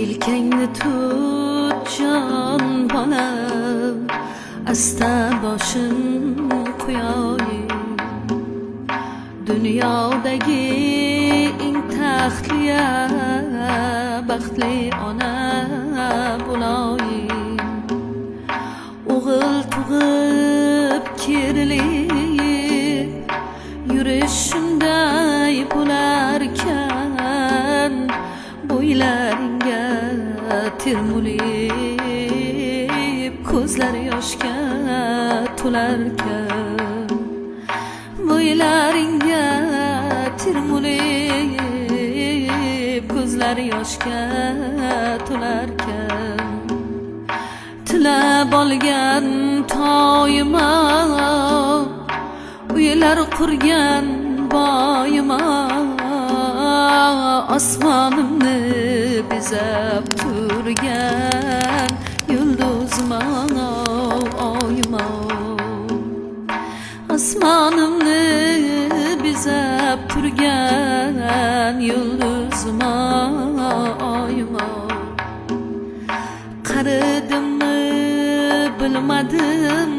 yelkangni tut jon bolam, asta boshim qo'yoyin. Dunyodagi eng taxtliya baxtli ona bo'layin. O'g'il tug'ib kerilib yurish shunday bo'larkan, bo'ylaringga termulib ko'zlar yoshga to'larkan, bo'ylaringga termulib ko'zlar yoshga to'larkan. Tilab olgan toyima, uylar qurgan boyima, osmonimni bezab turgan yulduzima, oyima. Osmonimni bezab turgan yulduzima, oyima. Qaridimmi bilmadim,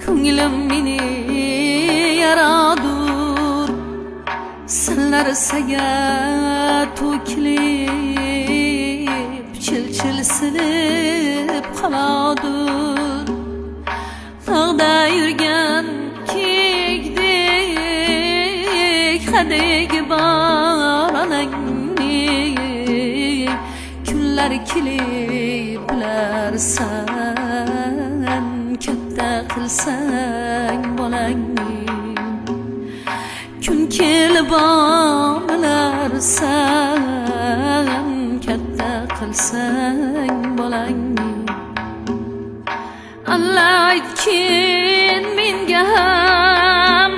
ko'nglim meni yaradur. Senlar saga to'kilib chil-chil silib qoladur. Tog'da yurgan kekdek hadegi bor onangni, kunlar kelib bilarsan, katta qilsang bolangni. Kun kelib olarsan, katta qilsang bolangni. Allah aytkin menga ham,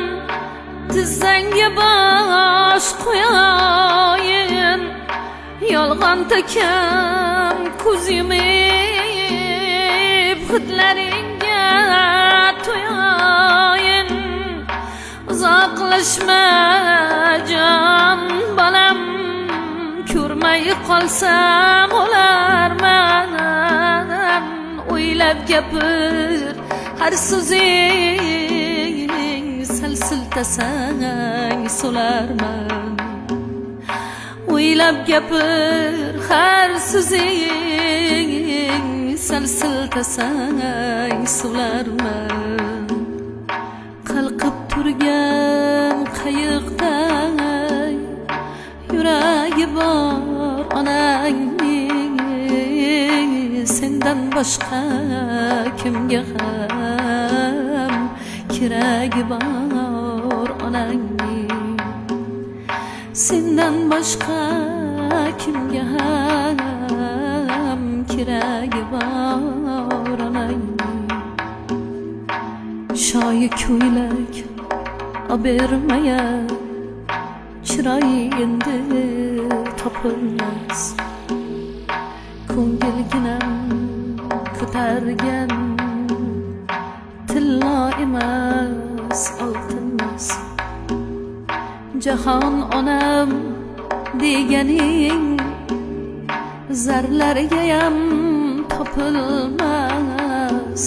tizzangga bosh qo'yayin. Yolg'on takam ko'z yumib hidlaringga to'yayin. Uzoqlashma jon bolam, ko'rmay qolsam o'larman. O'ylab gapir har so'zing, sal siltasang so'larman. O'ylab gapir har so'zing, sal siltasang so'larman. Qalqib turgan qayiqday yuragi bor onangning, sendan boshqa kimga ham keragi bor onangning. Sendan boshqa kimga ham keragi bor onangning. Shoyi ko'ylak obermaya, chiroyi endi topilmas. Ko'ngilginam ko'targan tillo emas, oltinmas. Jahon onam deganing zarlargayam topilmas.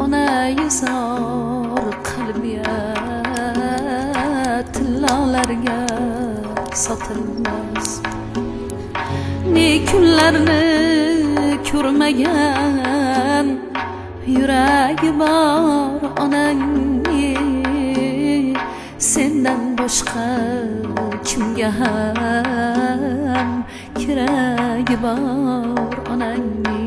Ona yuzor qalbiya tillolarga sotilmas. Ne kunlarni ko'rmagan yuragi bor onangni, sendan boshqa kimga ham keragi bor onangni.